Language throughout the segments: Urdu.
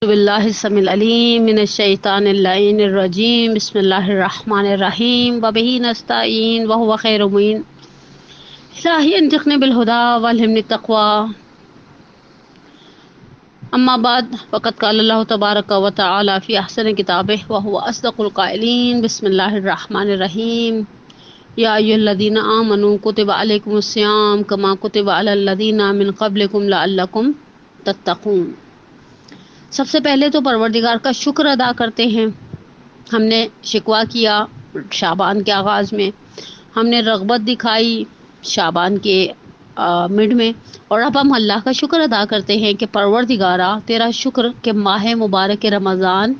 باللہ السمیع العلیم من الشیطان اللعین الرجیم بسم اللہ الرحمن الرحیم وبہ نستعین وہو خیر معین الہی انطقنی بالہدی والہمنی التقوی اما بعد فقد قال اللہ تبارک و تعالی فی احسن کتابہ وہو اصدق القائلین بسم اللہ الرحمن الرحیم یا ایھا الذین آمنوا کتب علیکم الصیام کما کتب علی الذین من قبلکم لعلکم تتقون۔ سب سے پہلے تو پروردگار کا شکر ادا کرتے ہیں۔ ہم نے شکوہ کیا شعبان کے آغاز میں، ہم نے رغبت دکھائی شعبان کے مڈ میں، اور اب ہم اللہ کا شکر ادا کرتے ہیں کہ پروردگارا تیرا شکر کہ ماہ مبارک رمضان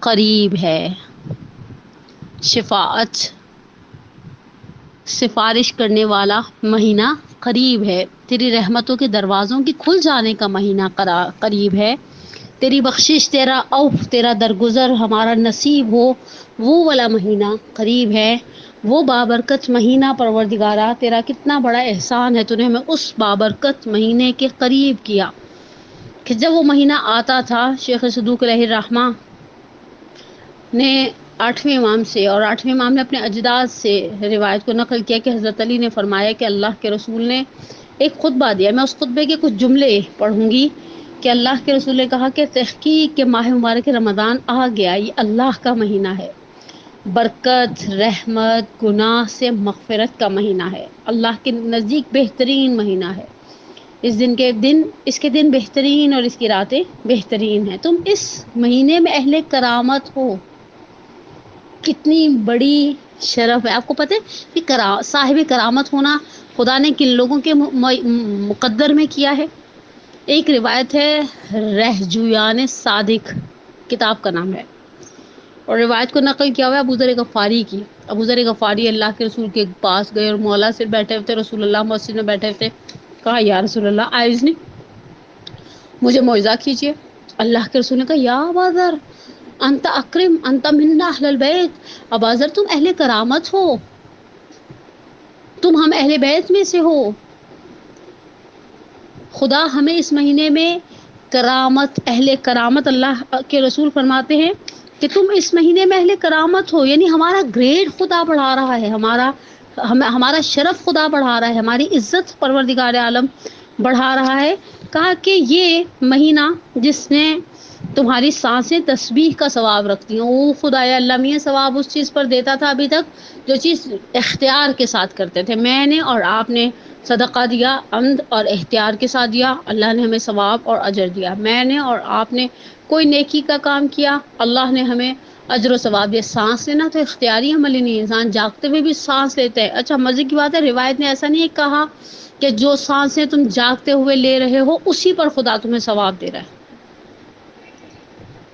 قریب ہے، شفاعت سفارش کرنے والا مہینہ قریب ہے، تیری رحمتوں کے دروازوں کی کھل جانے کا مہینہ قریب ہے، تیری بخشش تیرا عفو تیرا درگزر ہمارا نصیب ہو وہ والا مہینہ قریب ہے، وہ بابرکت مہینہ پروردگارا تیرا کتنا بڑا احسان ہے، تو نے ہمیں اس بابرکت مہینے کے قریب کیا کہ جب وہ مہینہ آتا تھا شیخ صدوق علیہ الرحمہ نے 8ویں امام سے اور 8ویں امام نے اپنے اجداد سے روایت کو نقل کیا کہ حضرت علی نے فرمایا کہ اللہ کے رسول نے ایک خطبہ دیا، میں اس خطبے کے کچھ جملے پڑھوں گی کہ اللہ کے رسول نے کہا کہ تحقیق کے ماہ مبارک رمضان آ گیا، یہ اللہ کا مہینہ ہے، برکت رحمت گناہ سے مغفرت کا مہینہ ہے، اللہ کے نزدیک بہترین مہینہ ہے، اس کے دن بہترین اور اس کی راتیں بہترین ہیں، تم اس مہینے میں اہل کرامت ہو، کتنی بڑی شرف ہے۔ آپ کو پتہ ہے کہ صاحب کرامت ہونا خدا نے کن لوگوں کے مقدر میں کیا ہے؟ ایک روایت ہے رہجویان صادق کتاب کا نام ہے، اور روایت کو نقل کیا ہوا ہے ابو ذر غفاری کی۔ ابو ذر غفاری اللہ کے رسول کے پاس گئے اور مولا سے بیٹھے ہوئے تھے، رسول اللہ مسجد میں بیٹھے ہوئے تھے، کہا یا رسول اللہ آئز نہیں مجھے معجزہ کیجیے۔ اللہ کے رسول نے کہا یا ابا ذر انت اکرم انت منا اہل البیت، ابا ذر تم اہل کرامت ہو، تم ہم اہل بیت میں سے ہو، خدا ہمیں اس مہینے میں کرامت اہل کرامت، اللہ کے رسول فرماتے ہیں کہ تم اس مہینے میں اہل کرامت ہو، یعنی ہمارا گریڈ خدا بڑھا رہا ہے، ہمارا شرف خدا بڑھا رہا ہے، ہماری عزت پروردگار عالم بڑھا رہا ہے۔ کہا کہ یہ مہینہ جس نے تمہاری سانسیں تسبیح کا ثواب رکھتی ہیں، وہ خدایا اللہ میاں ثواب اس چیز پر دیتا تھا ابھی تک جو چیز اختیار کے ساتھ کرتے تھے، میں نے اور آپ نے صدقہ دیا عمد اور اختیار کے ساتھ دیا، اللہ نے ہمیں ثواب اور اجر دیا، میں نے اور آپ نے کوئی نیکی کا کام کیا، اللہ نے ہمیں اجر و ثواب دیا۔ سانس لینا تو اختیاری عمل ہی نہیں، انسان جاگتے ہوئے بھی سانس لیتا ہے۔ اچھا مزے کی بات ہے روایت نے ایسا نہیں کہا کہ جو سانسیں تم جاگتے ہوئے لے رہے ہو اسی پر خدا تمہیں ثواب دے رہا ہے۔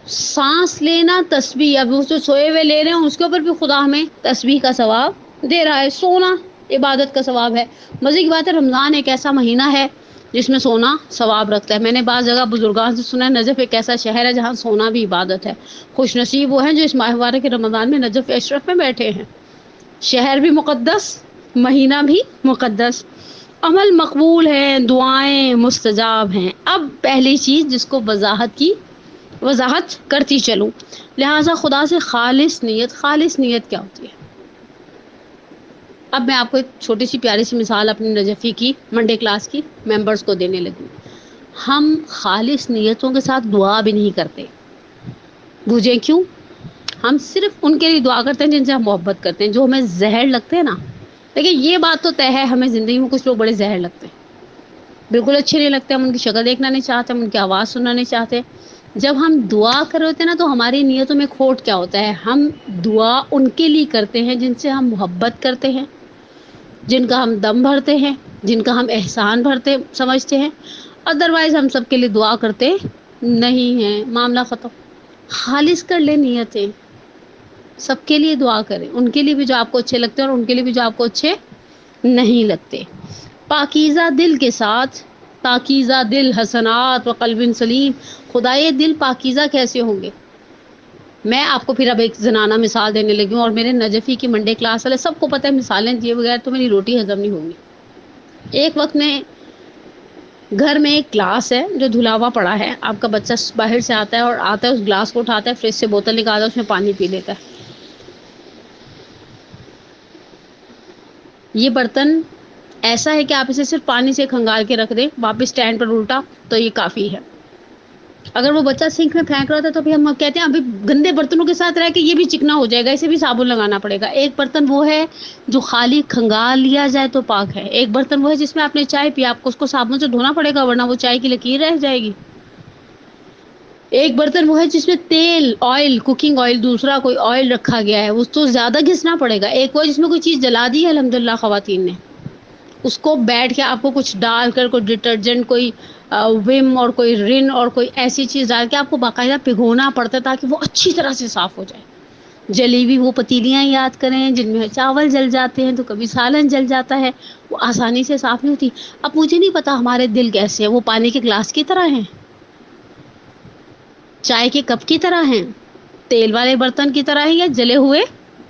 سانس لینا تسبیح، اب جو سوئے ہوئے لے رہے ہیں اس کے اوپر بھی خدا ہمیں تسبیح کا ثواب دے رہا ہے، سونا عبادت کا ثواب ہے۔ مزے کی بات ہے رمضان ایک ایسا مہینہ ہے جس میں سونا ثواب رکھتا ہے۔ میں نے بعض جگہ بزرگان سے سنا ہے نجف ایک ایسا شہر ہے جہاں سونا بھی عبادت ہے، خوش نصیب وہ ہیں جو اس ماہ مبارک کے رمضان میں نجف اشرف میں بیٹھے ہیں، شہر بھی مقدس مہینہ بھی مقدس، عمل مقبول ہیں، دعائیں مستجاب ہیں۔ اب پہلی چیز جس کو وضاحت کرتی چلوں، لہٰذا خدا سے خالص نیت کیا ہوتی ہے؟ اب میں آپ کو ایک چھوٹی سی پیاری سی مثال اپنی نجفی کی منڈے کلاس کی ممبرز کو دینے لگی۔ ہم خالص نیتوں کے ساتھ دعا بھی نہیں کرتے، بوجھیں کیوں؟ ہم صرف ان کے لیے دعا کرتے ہیں جن سے ہم محبت کرتے ہیں، جو ہمیں زہر لگتے ہیں نا۔ لیکن یہ بات تو طے ہے ہمیں زندگی میں کچھ لوگ بڑے زہر لگتے ہیں، بالکل اچھے نہیں لگتے، ہم ان کی شکل دیکھنا نہیں چاہتے، ہم ان کی آواز سننا نہیں چاہتے۔ جب ہم دعا کر رہے ہوتے ہیں نا تو ہماری نیتوں میں کھوٹ کیا ہوتا ہے؟ ہم دعا ان کے لیے کرتے ہیں جن سے ہم محبت کرتے ہیں، جن کا ہم دم بھرتے ہیں، جن کا ہم احسان بھرتے سمجھتے ہیں، ادروائز ہم سب کے لیے دعا کرتے نہیں ہیں، معاملہ ختم۔ خالص کر لیں نیتیں، سب کے لیے دعا کریں، ان کے لیے بھی جو آپ کو اچھے لگتے ہیں اور ان کے لیے بھی جو آپ کو اچھے نہیں لگتے۔ پاکیزہ دل کے ساتھ، پاکیزہ دل حسنات و قلب سلیم، خدائے دل پاکیزہ کیسے ہوں گے؟ میں آپ کو پھر اب ایک زنانہ مثال دینے لگی ہوں، اور میرے نجفی کی منڈے کلاس والے سب کو پتہ ہے مثالیں دیے بغیر تو میری روٹی ہضم نہیں ہوگی۔ ایک وقت میں گھر میں ایک گلاس ہے جو دھلا ہوا پڑا ہے، آپ کا بچہ باہر سے آتا ہے اور آتا ہے اس گلاس کو اٹھاتا ہے، فریج سے بوتل نکالتا ہے، اس میں پانی پی لیتا ہے. یہ برتن ایسا ہے کہ آپ اسے صرف پانی سے کھنگال کے رکھ دیں واپس اسٹینڈ پر الٹا تو یہ کافی ہے. اگر وہ بچہ سنک میں پھینک رہا تھا تو ہم کہتے ہیں ابھی گندے برتنوں کے ساتھ رہ کے یہ بھی چکنا ہو جائے گا، اسے بھی صابن لگانا پڑے گا. ایک برتن وہ ہے جو خالی کھنگال لیا جائے تو پاک ہے، ایک برتن وہ ہے جس میں آپ نے چائے پی، آپ کو اس کو صابن سے دھونا پڑے گا ورنہ وہ چائے کی لکیر رہ جائے گی. ایک برتن وہ ہے جس میں تیل، آئل، کوکنگ آئل، دوسرا کوئی آئل رکھا گیا ہے، اس تو زیادہ گھسنا پڑے گا. ایک وہ جس میں کوئی چیز جلا دی ہے الحمدللہ خواتین نے، اس کو بیٹھ کے آپ کو کچھ ڈال کر کوئی ڈٹرجنٹ، کوئی وم اور کوئی رن اور کوئی ایسی چیز ڈال کے آپ کو باقاعدہ بھگونا پڑتا ہے تاکہ وہ اچھی طرح سے صاف ہو جائے. جلی ہوئی وہ پتیلیاں یاد کریں جن میں چاول جل جاتے ہیں تو کبھی سالن جل جاتا ہے، وہ آسانی سے صاف نہیں ہوتی. اب مجھے نہیں پتا ہمارے دل کیسے ہیں، وہ پانی کے گلاس کی طرح ہیں، چائے کے کپ کی طرح ہیں، تیل والے برتن کی طرح ہیں، یا جلے ہوئے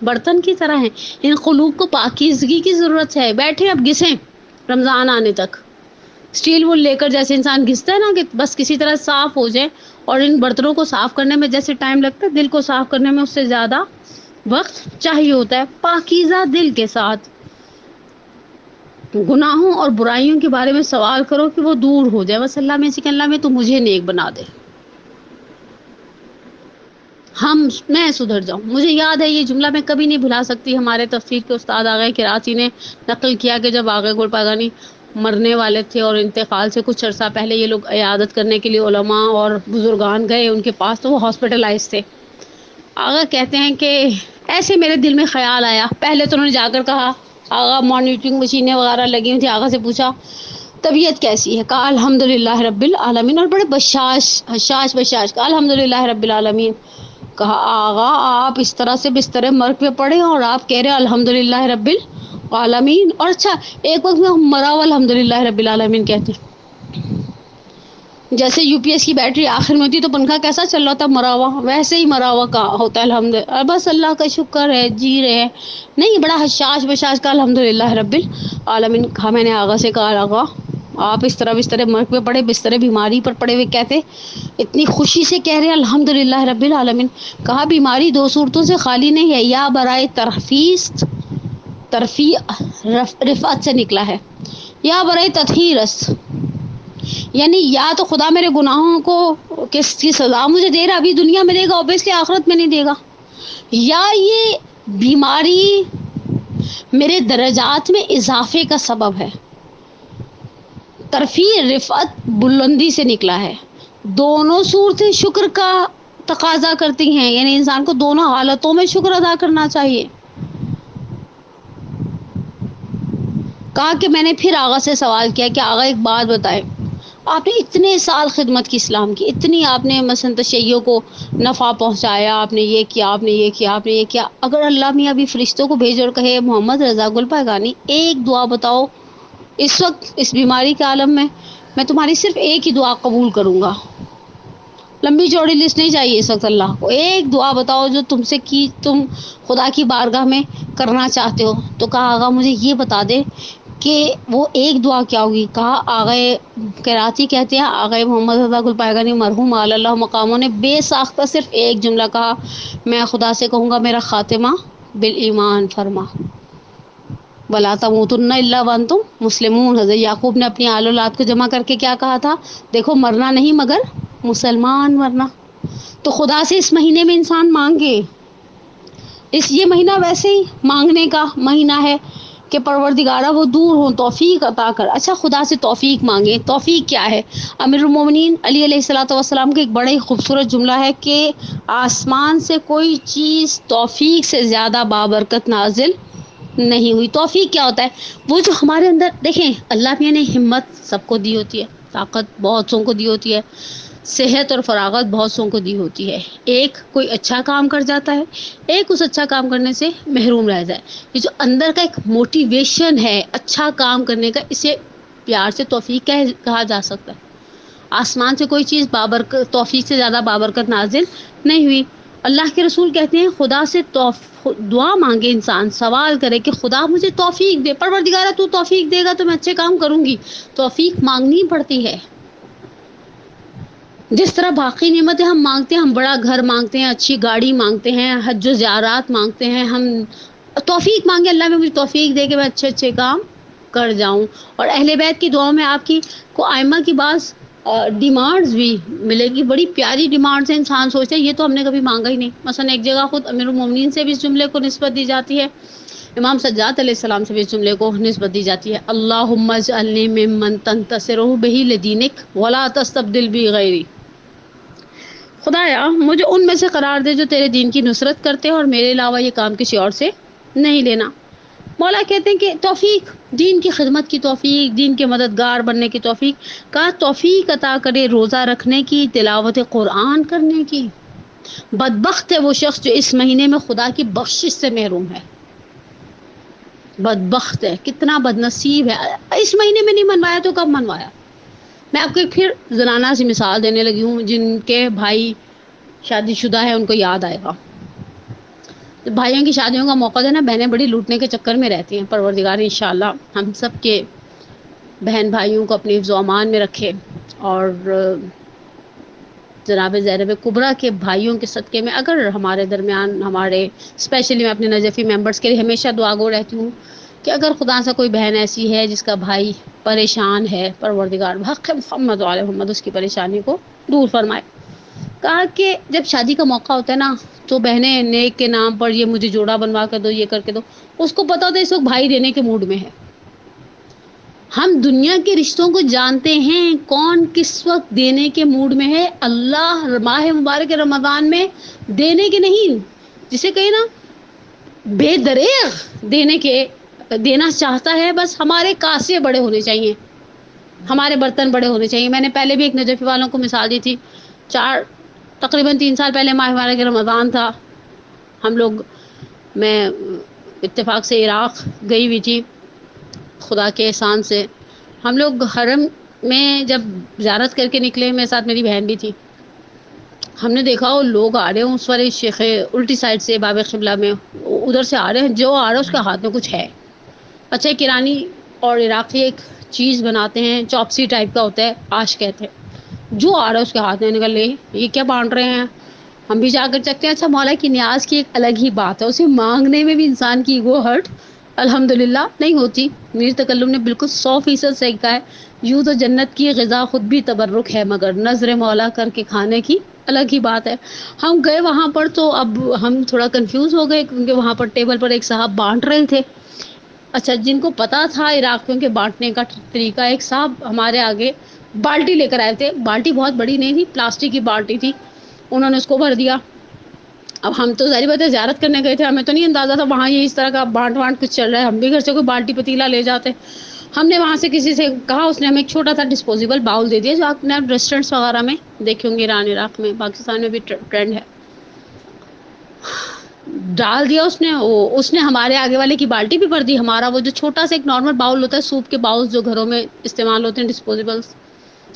برتن کی طرح ہیں. ان قلوب کو پاکیزگی کی ضرورت ہے. بیٹھے اب گھسیں رمضان آنے تک، اسٹیل وول لے کر جیسے انسان گھستا ہے نا کہ بس کسی طرح صاف ہو جائے، اور ان برتنوں کو صاف کرنے میں جیسے ٹائم لگتا ہے دل کو صاف کرنے میں اس سے زیادہ وقت چاہیے ہوتا ہے. پاکیزہ دل کے ساتھ گناہوں اور برائیوں کے بارے میں سوال کرو کہ وہ دور ہو جائے. بس اللہ میں سے کہ اللہ میں تو مجھے نیک بنا دے، میں سدھر جاؤں. مجھے یاد ہے یہ جملہ میں کبھی نہیں بھلا سکتی. ہمارے تفسیر کے استاد آغا کراچی نے نقل کیا کہ جب آغا گل پاگانی مرنے والے تھے اور انتقال سے کچھ عرصہ پہلے یہ لوگ عیادت کرنے کے لیے علماء اور بزرگان گئے ان کے پاس تو وہ ہاسپٹلائز تھے. آغا کہتے ہیں کہ ایسے میرے دل میں خیال آیا. پہلے تو انہوں نے جا کر کہا، آغا مانیٹرنگ مشینیں وغیرہ لگی ہوئی تھی، آغا سے پوچھا طبیعت کیسی ہے؟ کہا الحمدللہ رب العالمین، اور بڑے بشاش کہا الحمدللہ رب العالمین. کہا آغا آپ اس طرح سے بستر مرگ پہ پڑے اور آپ کہہ رہے الحمدللہ رب العالمین، اور اچھا ایک وقت میں مرا ہوا الحمدللہ رب العالمین کہتے ہیں. جیسے یو پی ایس کی بیٹری آخر میں ہوتی تو پنکھا کیسا چل رہا تھا مرا ہوا، ویسے ہی مرا ہوا کا ہوتا ہے الحمدللہ. بس اللہ کا شکر ہے جی رہے ہیں. نہیں بڑا حشاش بشاش کا الحمدللہ رب العالمین. کہا میں نے آغا سے کہا آغا آپ اس طرح بستر مرگ پہ پڑے، بستر بیماری پر پڑے ہوئے کہتے اتنی خوشی سے کہہ رہے الحمدللہ رب العالمین. کہا بیماری دو صورتوں سے خالی نہیں ہے، یا برائے رفعت سے نکلا ہے، یا برائے تطہیرس، یعنی یا تو خدا میرے گناہوں کو کس کی سزا مجھے دے رہا ابھی دنیا میں دے گا، اوبیسلی آخرت میں نہیں دے گا، یا یہ بیماری میرے درجات میں اضافے کا سبب ہے. ترفیع رفعت بلندی سے نکلا ہے. دونوں صورتیں شکر کا تقاضا کرتی ہیں، یعنی انسان کو دونوں حالتوں میں شکر ادا کرنا چاہیے. کہا کہ میں نے پھر آغا سے سوال کیا کہ آغا ایک بات بتائے، آپ نے اتنے سال خدمت کی اسلام کی، اتنی آپ نے مثلا تشیعوں کو نفع پہنچایا، آپ نے یہ کیا، آپ نے یہ کیا، آپ نے یہ کیا، اگر اللہ میاں ابھی فرشتوں کو بھیج اور کہے محمد رضا گل پاگانی ایک دعا بتاؤ اس وقت اس بیماری کے عالم میں تمہاری صرف ایک ہی دعا قبول کروں گا، لمبی چوڑی لسٹ نہیں چاہیے اس وقت، اللہ کو ایک دعا بتاؤ جو تم خدا کی بارگاہ میں کرنا چاہتے ہو. تو کہا آغا مجھے یہ بتا دے کہ وہ ایک دعا کیا ہوگی. کہا آغا کراچی کہتے ہیں آغا محمد رضا گل پاگانی مرحوم علی اللہ مقاموں نے بے ساختہ صرف ایک جملہ کہا، میں خدا سے کہوں گا میرا خاتمہ بالایمان فرما، وَلَا تَمُوتُنَّ إِلَّا وَأَنْتُمْ مُسْلِمُونَ. حضرت یعقوب نے اپنی آل اولاد کو جمع کر کے کیا کہا تھا؟ دیکھو مرنا نہیں مگر مسلمان مرنا. تو خدا سے اس مہینے میں انسان مانگے، یہ مہینہ ویسے ہی مانگنے کا مہینہ ہے کہ پروردگارہ وہ دور ہوں، توفیق عطا کر. اچھا خدا سے توفیق مانگے. توفیق کیا ہے؟ امیر المومنین علی علیہ الصلوۃ والسلام کا ایک بڑا ہی خوبصورت جملہ ہے کہ آسمان سے کوئی چیز توفیق سے زیادہ بابرکت نازل نہیں ہوئی. توفیق کیا ہوتا ہے؟ وہ جو ہمارے اندر، دیکھیں اللہ میاں نے ہمت سب کو دی ہوتی ہے، طاقت بہت سو کو دی ہوتی ہے، صحت اور فراغت بہت سو کو دی ہوتی ہے. ایک کوئی اچھا کام کر جاتا ہے، ایک اس اچھا کام کرنے سے محروم رہ جائے. یہ جو اندر کا ایک موٹیویشن ہے اچھا کام کرنے کا، اسے پیار سے توفیق کہا جا سکتا ہے. آسمان سے کوئی چیز توفیق سے زیادہ بابرکت نازل نہیں ہوئی. اللہ کے رسول کہتے ہیں خدا سے دعا مانگے، انسان سوال کرے کہ خدا مجھے توفیق دے، پروردگارہ تو توفیق دے گا تو میں اچھے کام کروں گی۔ توفیق مانگنی پڑتی ہے، جس طرح باقی نعمتیں ہم مانگتے ہیں، ہم بڑا گھر مانگتے ہیں، اچھی گاڑی مانگتے ہیں، حج و زیارات مانگتے ہیں، ہم توفیق مانگے اللہ میں مجھے توفیق دے کہ میں اچھے اچھے کام کر جاؤں۔ اور اہل بیت کی دعاؤں میں آپ کی کو آئمہ کی بعض ڈیمانڈز بھی ملے گی، بڑی پیاری ڈیمانڈز ہیں، انسان سوچتا ہے یہ تو ہم نے کبھی مانگا ہی نہیں۔ مثلا ایک جگہ خود امیر المومنین سے بھی اس جملے کو نسبت دی جاتی ہے، امام سجاد علیہ السلام سے بھی اس جملے کو نسبت دی جاتی ہے، اللہم اجعلنی ممن تنتصر بہ لدینک ولا تستبدل بی غیری۔ خدایا مجھے ان میں سے قرار دے جو تیرے دین کی نصرت کرتے ہیں اور میرے علاوہ یہ کام کسی اور سے نہیں لینا۔ مولا کہتے ہیں کہ توفیق، دین کی خدمت کی توفیق، دین کے مددگار بننے کی توفیق، کا توفیق عطا کرے روزہ رکھنے کی، تلاوت قرآن کرنے کی۔ بدبخت ہے وہ شخص جو اس مہینے میں خدا کی بخشش سے محروم ہے، بدبخت ہے، کتنا بدنصیب ہے، اس مہینے میں نہیں منوایا تو کب منوایا۔ میں آپ کو ایک پھر زنانہ سی مثال دینے لگی ہوں، جن کے بھائی شادی شدہ ہے ان کو یاد آئے گا۔ بھائیوں کی شادیوں کا موقع دینا، بہنیں بڑی لوٹنے کے چکر میں رہتی ہیں۔ پروردگار انشاءاللہ ہم سب کے بہن بھائیوں کو اپنی حفظ و امان میں رکھے، اور جناب زینب کبریٰ کے بھائیوں کے صدقے میں اگر ہمارے درمیان، ہمارے اسپیشلی میں اپنے نجفی ممبرس کے لیے ہمیشہ دعا گو رہتی ہوں کہ اگر خدا سے کوئی بہن ایسی ہے جس کا بھائی پریشان ہے، پروردگار بحق محمد وعلی محمد اس کی پریشانی کو دور فرمائے۔ کہا کہ جب شادی کا موقع ہوتا ہے نا تو بہنیں نیک کے نام پر یہ مجھے جوڑا بنوا کر دو، یہ کر کے دو، اس کو پتا ہوتا ہے اس وقت بھائی دینے کے موڈ میں ہے۔ ہم دنیا کے رشتوں کو جانتے ہیں کون کس وقت دینے کے موڈ میں ہے۔ اللہ ماہ مبارک رمضان میں دینے کے نہیں، جسے کہیں نا بے دریغ دینا چاہتا ہے، بس ہمارے کاسے بڑے ہونے چاہیے، ہمارے برتن بڑے ہونے چاہیے۔ میں نے پہلے بھی ایک نجفی والوں کو مثال دی تھی، تقریباً 3 سال پہلے ماہ مبارک رمضان تھا، ہم لوگ، میں اتفاق سے عراق گئی ہوئی تھی، خدا کے احسان سے ہم لوگ حرم میں جب زیارت کر کے نکلے، میرے ساتھ میری بہن بھی تھی، ہم نے دیکھا وہ لوگ آ رہے ہیں اس والے شیخ الٹی سائڈ سے باب قبلہ میں، ادھر سے آ رہے ہیں، جو آ رہا ہے اس کے ہاتھ میں کچھ ہے۔ اچھا ایک ایرانی اور عراقی ایک چیز بناتے ہیں، چاپسی ٹائپ کا ہوتا ہے، آش کہتے ہیں، جو آ رہا ہے اس کے ہاتھ میں نکل لے یہ کیا بانٹ رہے ہیں، ہم بھی جا کر چکتے ہیں۔ اچھا مولا کی نیاز کی ایک الگ ہی بات ہے، اسے مانگنے میں بھی انسان کی ایگو ہرٹ الحمدللہ نہیں ہوتی۔ میر تکلم نے بالکل 100% صحیح کہا ہے، یوں تو جنت کی غذا خود بھی تبرک ہے، مگر نظر مولا کر کے کھانے کی الگ ہی بات ہے۔ ہم گئے وہاں پر تو اب ہم تھوڑا کنفیوز ہو گئے، کیونکہ وہاں پر ٹیبل پر ایک صاحب بانٹ رہے تھے۔ اچھا جن کو پتا تھا عراقیوں کے بانٹنے کا طریقہ، ایک صاحب ہمارے آگے بالٹی لے کر آئے تھے، بالٹی بہت بڑی نہیں تھی، پلاسٹک کی بالٹی تھی، انہوں نے اس کو بھر دیا۔ اب ہم تو ظاہر بات ہے زیارت کرنے گئے تھے، ہمیں تو نہیں اندازہ تھا وہاں یہ اس طرح کا بانٹ کچھ چل رہا ہے، ہم بھی گھر سے کوئی بالٹی پتیلا لے جاتے۔ ہم نے وہاں سے کسی سے کہا، اس نے ہمیں ایک چھوٹا سا ڈسپوزیبل باؤل دے دیا، جو آپ نے ریسٹورینٹس وغیرہ میں دیکھے ہوں گے، ایران عراق میں، پاکستان میں بھی ٹرینڈ ہے۔ ڈال دیا اس نے ہمارے آگے والے کی بالٹی بھی بھر دی، ہمارا وہ جو چھوٹا سا ایک نارمل باؤل ہوتا ہے، سوپ کے باؤل جو گھروں میں استعمال ہوتے ہیں ڈسپوزیبلس،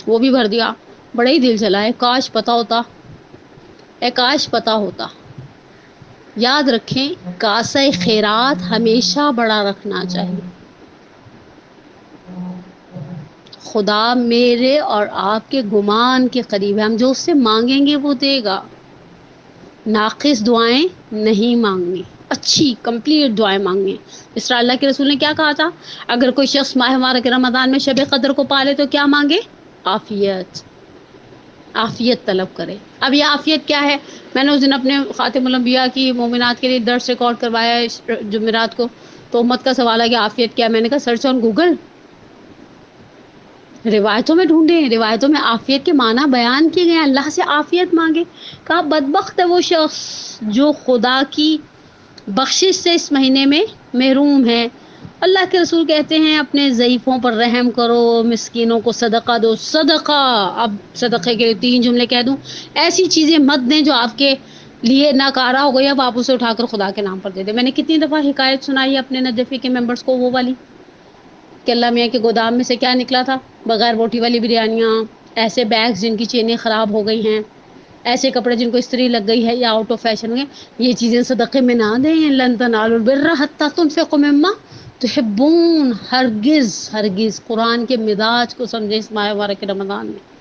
وہ بھی بھر دیا۔ بڑا ہی دل چلا ہے، کاش پتا ہوتا۔ یاد رکھیں کاسہ خیرات ہمیشہ بڑا رکھنا چاہیے۔ خدا میرے اور آپ کے گمان کے قریب ہے، ہم جو اس سے مانگیں گے وہ دے گا۔ ناقص دعائیں نہیں مانگنی، اچھی کمپلیٹ دعائیں مانگنی۔ اس طرح اللہ کے رسول نے کیا کہا تھا، اگر کوئی شخص ماہ مبارک رمضان میں شب قدر کو پالے تو کیا مانگے، عافیت طلب کرے۔ اب یہ عافیت کیا ہے، میں نے اس دن اپنے خاتم الانبیاء کی مومنات کے لیے درس ریکارڈ کروایا ہے جمعرات کو، تو امت کا سوال ہے کہ عافیت کیا ہے، میں نے کہا سرچ آن گوگل، روایتوں میں ڈھونڈیں، روایتوں میں عافیت کے معنی بیان کیے گئے ہیں، اللہ سے عافیت مانگے۔ کہا بدبخت ہے وہ شخص جو خدا کی بخشش سے اس مہینے میں محروم ہے۔ اللہ کے رسول کہتے ہیں اپنے ضعیفوں پر رحم کرو، مسکینوں کو صدقہ دو۔ صدقہ، اب صدقے کے 3 جملے کہہ دوں، ایسی چیزیں مت دیں جو آپ کے لیے ناکارہ ہو گئی، اب آپ اسے اٹھا کر خدا کے نام پر دے دیں۔ میں نے کتنی دفعہ حکایت سنائی اپنے نجفی کے ممبرس کو، وہ والی کہ اللہ میاں کے گودام میں سے کیا نکلا تھا، بغیر بوٹی والی بریانیاں، ایسے بیگز جن کی چینیں خراب ہو گئی ہیں، ایسے کپڑے جن کو استری لگ گئی ہے یا آؤٹ آف فیشن ہوئے، یہ چیزیں صدقے میں نہ دیں. لن تنالوا البر حتی تنفقوا مما تحبون. ہرگز ہرگز قرآن کے مزاج کو سمجھے اس ماہ مبارک رمضان میں.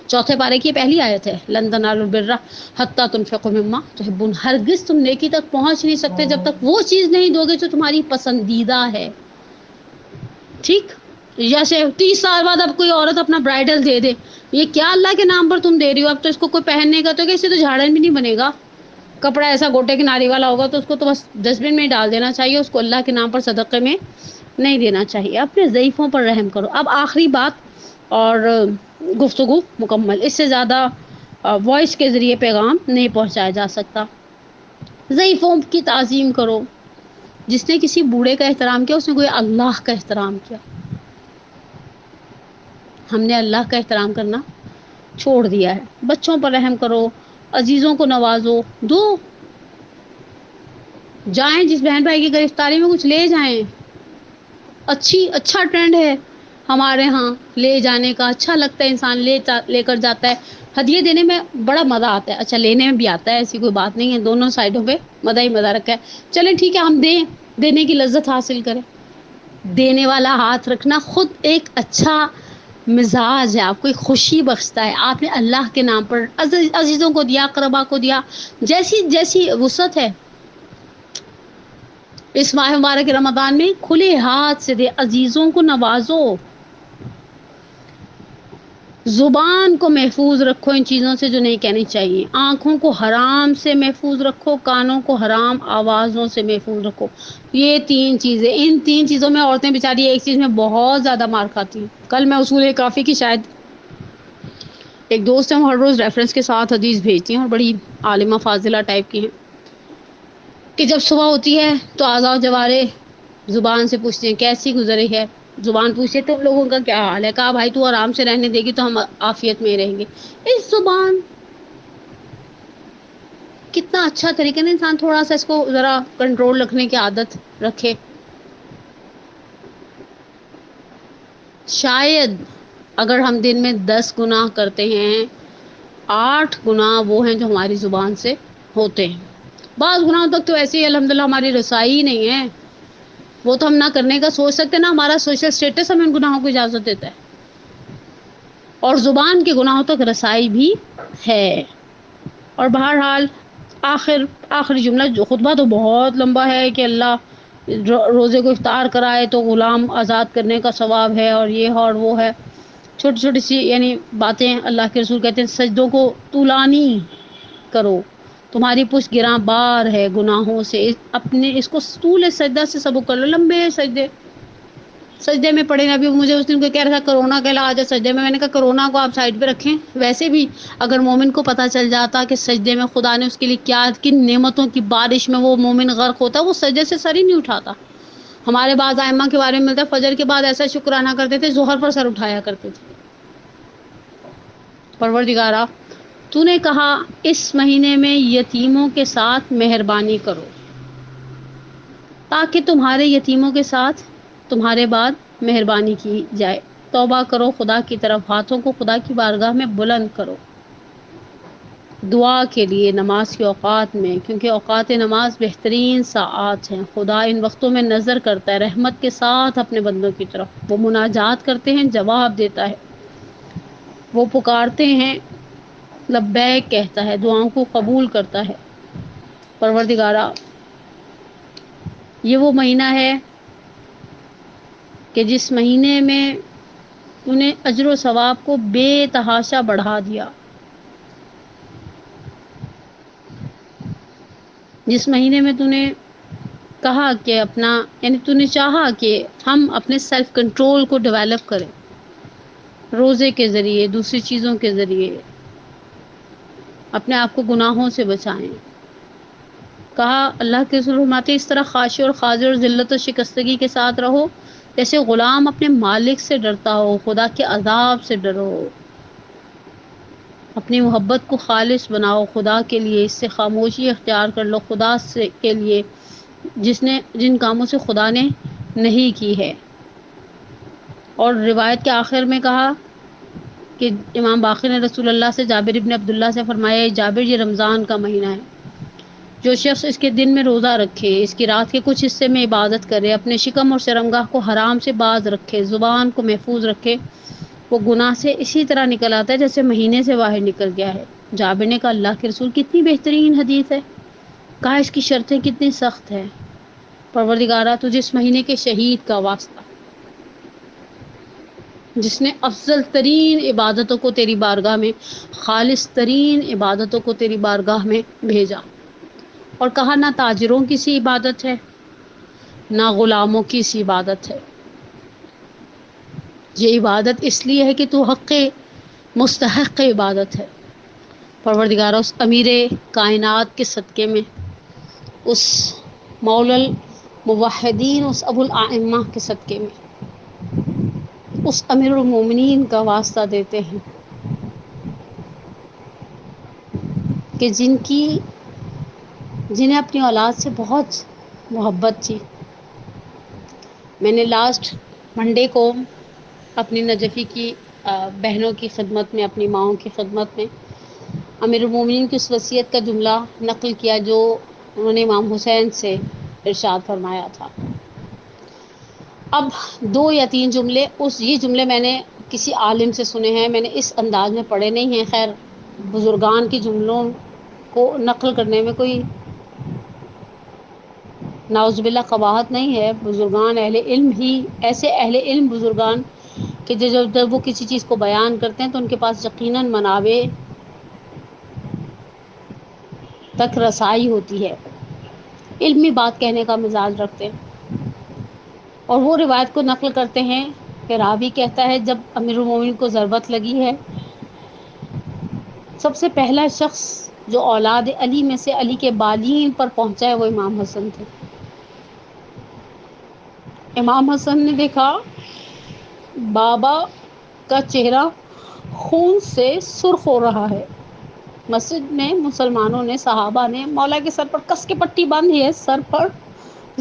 چوتھے پارے کی پہلی آیت ہے، لن تنالوا البر حتی تنفقوا مما تحبون. ہرگز تم نیکی تک پہنچ نہیں سکتے جب تک وہ چیز نہیں دو گے جو تمہاری پسندیدہ ہے. ٹھیک، جیسے 30 سال بعد اب کوئی عورت اپنا برائڈل دے دے، یہ کیا اللہ کے نام پر تم دے رہی ہو؟ اب تو اس کو کوئی پہننے کا تو کہ اسے تو جھاڑن بھی نہیں بنے گا. کپڑا ایسا گوٹے کناری والا ہوگا تو اس کو تو بس ڈسٹ بن میں ہی ڈال دینا چاہیے، اس کو اللہ کے نام پر صدقے میں نہیں دینا چاہیے. اپنے ضعیفوں پر رحم کرو. اب آخری بات اور گفتگو مکمل، اس سے زیادہ وائس کے ذریعے پیغام نہیں پہنچایا جا سکتا. ضعیفوں کی تعظیم کرو. جس نے کسی بوڑھے کا احترام کیا اس نے کوئی اللہ کا احترام کیا. ہم نے اللہ کا احترام کرنا چھوڑ دیا ہے. بچوں پر رحم کرو، عزیزوں کو نوازو. دو جائیں جس بہن بھائی کی گرفتاری میں کچھ لے جائیں. اچھا ٹرینڈ ہے ہمارے ہاں لے جانے کا. اچھا لگتا ہے، انسان لے کر جاتا ہے. ہدیے دینے میں بڑا مزہ آتا ہے. اچھا لینے میں بھی آتا ہے، ایسی کوئی بات نہیں ہے. دونوں سائڈوں پہ مزہ ہی مزہ رکھا ہے. چلیں ٹھیک ہے، ہم دیں، دینے کی لذت حاصل کریں. دینے والا ہاتھ رکھنا خود ایک اچھا مزاج ہے، آپ کو ایک خوشی بخشتا ہے. آپ نے اللہ کے نام پر عزیزوں کو دیا، اقربا کو دیا. جیسی وسعت ہے اس ماہ مبارک رمضان میں کھلے ہاتھ سے دے. عزیزوں کو نوازو. زبان کو محفوظ رکھو ان چیزوں سے جو نہیں کہنی چاہیے. آنکھوں کو حرام سے محفوظ رکھو، کانوں کو حرام آوازوں سے محفوظ رکھو. یہ 3 چیزیں، ان 3 چیزوں میں عورتیں بیچاری ایک چیز میں بہت زیادہ مار کھاتی ہیں. کل میں اصول کافی کی شاید ایک دوست ہیں، وہ ہر روز ریفرنس کے ساتھ حدیث بھیجتی ہیں اور بڑی عالمہ فاضلہ ٹائپ کی ہیں، کہ جب صبح ہوتی ہے تو اعضاء و جوارے زبان سے پوچھتے ہیں کیسی گزری ہے. زبان پوچھتے تم لوگوں کا کیا حال ہے. کہا بھائی تو آرام سے رہنے دے گی تو ہم عافیت میں رہیں گے. اس زبان کتنا اچھا طریقہ ہے. انسان تھوڑا سا اس کو ذرا کنٹرول رکھنے کی عادت رکھے. شاید اگر ہم دن میں 10 گناہ کرتے ہیں، 8 گناہ وہ ہیں جو ہماری زبان سے ہوتے ہیں. بعض گناہوں تک تو ایسے ہی الحمدللہ ہماری رسائی ہی نہیں ہے، وہ تو ہم نہ کرنے کا سوچ سکتے، نہ ہمارا سوشل سٹیٹس ہمیں ان گناہوں کو اجازت دیتا ہے. اور زبان کے گناہوں تک رسائی بھی ہے. اور بہرحال آخری جملہ، جو خطبہ تو بہت لمبا ہے کہ اللہ روزے کو افطار کرائے تو غلام آزاد کرنے کا ثواب ہے اور یہ اور وہ ہے. چھوٹی چھوٹی سی یعنی باتیں اللہ کے رسول کہتے ہیں سجدوں کو طولانی کرو، تمہاری پشت گراں بار ہے گناہوں سے. اپنے اس کو طول سجدہ سے سبق کر لو. لمبے سجدے میں پڑے. ابھی مجھے اس دن کوئی کہہ رہا تھا کرونا کا علاج ہے سجدے میں. میں نے کہا کرونا کو آپ سائڈ پہ رکھیں. ویسے بھی اگر مومن کو پتہ چل جاتا کہ سجدے میں خدا نے اس کے لیے کیا کن نعمتوں کی بارش میں وہ مومن غرق ہوتا، وہ سجدے سے سر ہی نہیں اٹھاتا. ہمارے بعض ائمہ کے بارے میں ملتا ہے فجر کے بعد ایسا شکرانہ کرتے تھے ظہر پر سر اٹھایا کرتے تھے. پروردگارا تو نے کہا اس مہینے میں یتیموں کے ساتھ مہربانی کرو تاکہ تمہارے یتیموں کے ساتھ تمہارے بعد مہربانی کی جائے. توبہ کرو خدا کی طرف، ہاتھوں کو خدا کی بارگاہ میں بلند کرو. دعا کے لیے نماز کے اوقات میں، کیونکہ اوقات نماز بہترین ساعات ہیں. خدا ان وقتوں میں نظر کرتا ہے رحمت کے ساتھ اپنے بندوں کی طرف. وہ مناجات کرتے ہیں، جواب دیتا ہے. وہ پکارتے ہیں، لبیک کہتا ہے، دعاؤں کو قبول کرتا ہے. پروردگارا یہ وہ مہینہ ہے کہ جس مہینے میں تو نے اجر و ثواب کو بے تحاشا بڑھا دیا. جس مہینے میں تو نے کہا کہ تو نے چاہا کہ ہم اپنے سیلف کنٹرول کو ڈیولپ کریں، روزے کے ذریعے، دوسری چیزوں کے ذریعے اپنے آپ کو گناہوں سے بچائیں. کہا اللہ کے رسول فرماتے اس طرح خاشع اور خاضع اور ذلت و شکستگی کے ساتھ رہو جیسے غلام اپنے مالک سے ڈرتا ہو. خدا کے عذاب سے ڈرو. اپنی محبت کو خالص بناؤ خدا کے لیے. اس سے خاموشی اختیار کر لو خدا کے لیے جن کاموں سے خدا نے نہیں کی ہے. اور روایت کے آخر میں کہا کہ امام باقر نے رسول اللہ سے جابر ابن عبداللہ سے فرمایا، جابر یہ رمضان کا مہینہ ہے، جو شخص اس کے دن میں روزہ رکھے، اس کی رات کے کچھ حصے میں عبادت کرے، اپنے شکم اور شرمگاہ کو حرام سے باز رکھے، زبان کو محفوظ رکھے، وہ گناہ سے اسی طرح نکل آتا ہے جیسے مہینے سے باہر نکل گیا ہے۔ جابر نے کہا، اللہ کے رسول کتنی بہترین حدیث ہے، کہا اس کی شرطیں کتنی سخت ہیں۔ پروردگارہ تجھے اس مہینے کے شہید کا واسطہ، جس نے افضل ترین عبادتوں کو تیری بارگاہ میں، خالص ترین عبادتوں کو تیری بارگاہ میں بھیجا، اور کہا نہ تاجروں کی سی عبادت ہے نہ غلاموں کی سی عبادت ہے، یہ عبادت اس لیے ہے کہ تو حق مستحق عبادت ہے۔ پروردگارہ اس امیر کائنات کے صدقے میں، اس مولا الموحدین، اس ابو الائمہ کے صدقے میں، اس امیر المومنین کا واسطہ دیتے ہیں کہ جنہیں اپنی اولاد سے بہت محبت تھی۔ میں نے لاسٹ منڈے کو اپنی نجفی کی بہنوں کی خدمت میں، اپنی ماؤں کی خدمت میں امیر المومنین کی اس وصیت کا جملہ نقل کیا جو انہوں نے امام حسین سے ارشاد فرمایا تھا۔ اب 2 یا 3 جملے، یہ جملے میں نے کسی عالم سے سنے ہیں، میں نے اس انداز میں پڑھے نہیں ہیں۔ خیر، بزرگان کی جملوں کو نقل کرنے میں کوئی نعوذ باللہ قباحت نہیں ہے۔ بزرگان اہل علم ہی، ایسے اہل علم بزرگان کہ جب وہ کسی چیز کو بیان کرتے ہیں تو ان کے پاس یقیناً منابع تک رسائی ہوتی ہے، علمی بات کہنے کا مزاج رکھتے ہیں، اور وہ روایت کو نقل کرتے ہیں کہ راوی کہتا ہے جب امیر المومنین کو ضربت لگی ہے، سب سے پہلا شخص جو اولاد علی میں سے علی کے بالین پر پہنچا ہے وہ امام حسن تھے۔ امام حسن نے دیکھا بابا کا چہرہ خون سے سرخ ہو رہا ہے۔ مسجد میں مسلمانوں نے، صحابہ نے مولا کے سر پر کس کے پٹی باندھی ہے، سر پر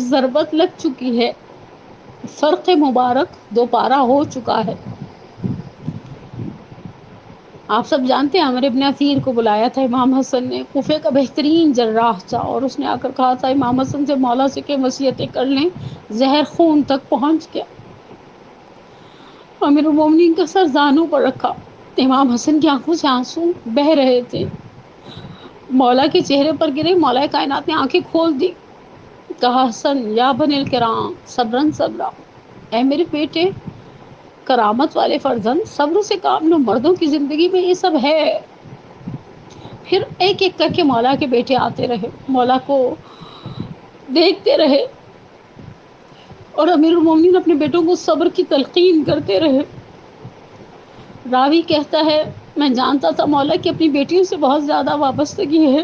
ضربت لگ چکی ہے، فرق مبارک دوپارہ ہو چکا ہے۔ آپ سب جانتے ہیں عمر ابن اثیر کو بلایا تھا امام حسن نے، کوفے کا بہترین جراح تھا، اور اس نے آ کر کہا تھا امام حسن سے مولا سے کہ وصیتیں کر لیں، زہر خون تک پہنچ گیا۔ امیر المومنین کا سر زانوں پر رکھا، امام حسن کی آنکھوں سے آنسو بہہ رہے تھے، مولا کے چہرے پر گرے، مولا کائنات نے آنکھیں کھول دی، کہا حسن یا بنی الکرام صبرن صبرا، اے میرے بیٹے کرامت والے فرزند، صبر سے کام لو، مردوں کی زندگی میں یہ سب ہے۔ پھر ایک ایک کر کے مولا کے بیٹے آتے رہے، مولا کو دیکھتے رہے، اور امیر المومنین اپنے بیٹوں کو صبر کی تلقین کرتے رہے۔ راوی کہتا ہے میں جانتا تھا مولا کی اپنی بیٹیوں سے بہت زیادہ وابستگی ہے۔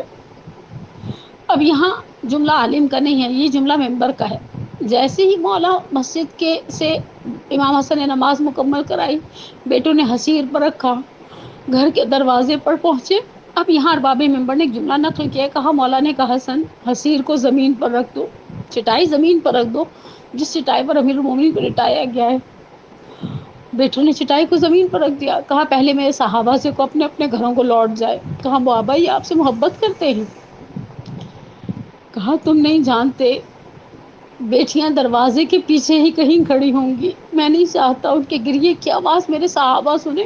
اب یہاں جملہ عالم کا نہیں ہے، یہ جملہ ممبر کا ہے۔ جیسے ہی مولا مسجد سے امام حسن نے نماز مکمل کرائی، بیٹوں نے حسیر پر رکھا، گھر کے دروازے پر پہنچے۔ اب یہاں ارباب ممبر نے ایک جملہ نقل کیا، کہا مولا نے کہا حسن حسیر کو زمین پر رکھ دو، چٹائی زمین پر رکھ دو جس چٹائی پر امیر المومنین کو لٹایا گیا ہے۔ بیٹوں نے چٹائی کو زمین پر رکھ دیا، کہا پہلے میرے صحابہ سے کو اپنے اپنے گھروں کو لوٹ جائے۔ کہا بابا یہ آپ سے محبت کرتے ہیں؟ کہا تم نہیں جانتے، بیٹیاں دروازے کے پیچھے ہی کہیں کھڑی ہوں گی، میں نہیں چاہتا ان کے گریے کی آواز میرے صحابہ سنیں،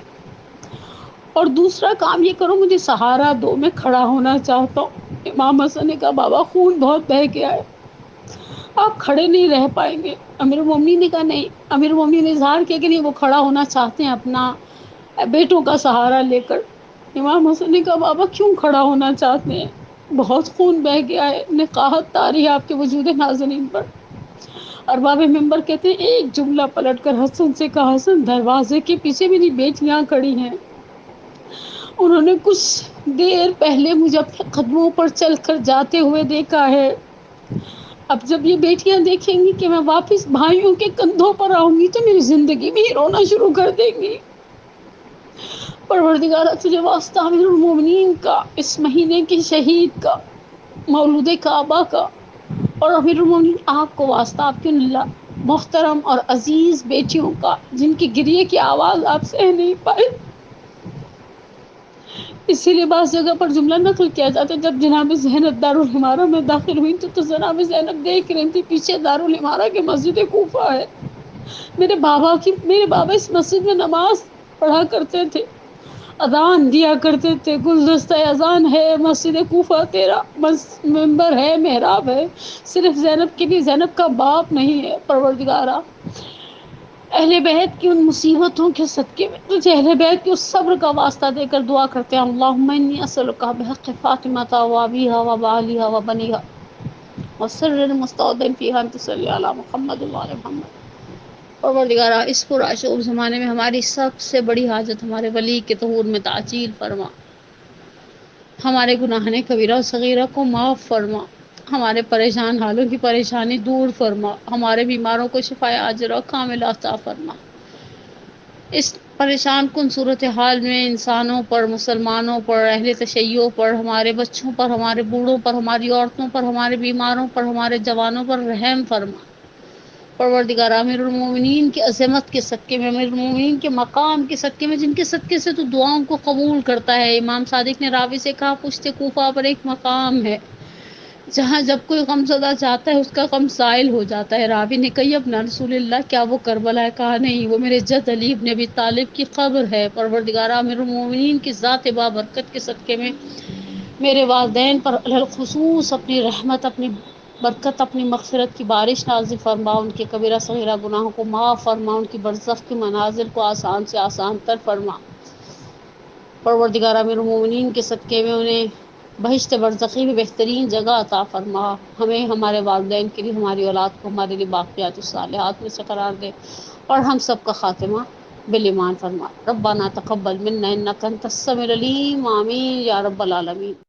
اور دوسرا کام یہ کرو مجھے سہارا دو، میں کھڑا ہونا چاہتا ہوں۔ امام حسن نے کہا بابا خون بہت بہہ گیا ہے، آپ کھڑے نہیں رہ پائیں گے۔ امیر المومنین نے کہا نہیں، امیر المومنین نے اظہار کیا کہ نہیں وہ کھڑا ہونا چاہتے ہیں اپنا بیٹوں کا سہارا لے کر۔ امام حسن نے کہا بابا کیوں کھڑا ہونا چاہتے ہیں، بہت خون بہہ گیا ہے، نقاہت طاری ہے آپ کے وجود ناظرین پر۔ ارباب ممبر کہتے ہیں ایک جملہ پلٹ کر حسن سے کہا حسن دروازے کے پیچھے میری بیٹیاں کھڑی ہیں، انہوں نے کچھ دیر پہلے مجھے اپنے قدموں پر چل کر جاتے ہوئے دیکھا ہے، اب جب یہ بیٹیاں دیکھیں گی کہ میں واپس بھائیوں کے کندھوں پر آؤں گی تو میری زندگی بھی رونا شروع کر دیں گی۔ پروردگارہ تجھے واسطہ امیر المومنین کا، اس مہینے کے شہید کا، مولود کعبہ کا، اور امیر المومنین آپ کو واسطہ آپ کی محترم اور عزیز بیٹیوں کا، جن کی گریے کی آواز آپ سہ نہیں پائے، اسی لیے بعض جگہ پر جملہ نقل کیا جاتا ہے، جب جناب زینب دارالعمارہ میں داخل ہوئی تو جناب زینب دیکھ رہی تھی پیچھے دارالعمارہ کی مسجد کوفہ ہے، میرے بابا اس مسجد میں نماز پڑھا کرتے تھے، اذان دیا کرتے تھے، گلدستہ اذان ہے، مسجد کوفہ تیرا ممبر ہے، محراب ہے، صرف زینب کے لیے، زینب کا باپ نہیں ہے پروردگارا، اہل بیت کی ان مصیبتوں کے صدقے میں تجھے اہل بیت کے اس صبر کا واسطہ دے کر دعا کرتے ہیں، اللہم انی اسألک بحق فاطمہ و ابیہا و بعلیہا و بنیہا وسر المستودع فیہا ان تصلی علی محمد و علی محمد۔ پروردگارا اس پرآشوب زمانے میں ہماری سب سے بڑی حاجت ہمارے ولی کے ظہور میں تعجیل فرما، ہمارے گناہ کبیرہ و صغیرہ کو معاف فرما، ہمارے پریشان حالوں کی پریشانی دور فرما، ہمارے بیماروں کو شفائے عاجلہ و کاملہ عطا فرما۔ اس پریشان کن صورتحال میں انسانوں پر، مسلمانوں پر، اہل تشیع پر، ہمارے بچوں پر، ہمارے بوڑھوں پر، ہماری عورتوں پر، ہمارے بیماروں پر، ہمارے جوانوں پر رحم فرما۔ پروردگار امیر المومنین کی عظمت کے صدقے میں، امیر المومنین کے مقام کے صدقے میں، جن کے صدقے سے تو دعاؤں کو قبول کرتا ہے، امام صادق نے راوی سے کہا پشت کوفہ پر ایک مقام ہے جہاں جب کوئی غم زدہ جاتا ہے اس کا غم زائل ہو جاتا ہے۔ راوی نے کہا اپنا رسول اللہ کیا وہ کربلا ہے؟ کہا نہیں، وہ میرے جد علی ابن ابی طالب کی قبر ہے۔ پروردگار امیر المومنین کی ذات بابرکت کے صدقے میں میرے والدین پر علی الخصوص اپنی رحمت، اپنی برکت، اپنی مغفرت کی بارش نازل فرما، ان کے کبیرہ صغیرہ گناہوں کو معاف فرما، ان کی برزخ کی منازل کو آسان سے آسان تر فرما۔ پروردگار امیر المومنین کے صدقے میں انہیں بہشت برزخی میں بہترین جگہ عطا فرما، ہمیں، ہمارے والدین کے لیے، ہماری اولاد کو ہمارے لیے باقیات الصالحات میں سے قرار دے، اور ہم سب کا خاتمہ بالایمان فرما۔ ربنا تقبل منا انک انت السمیع العلیم، آمین یا رب العالمین۔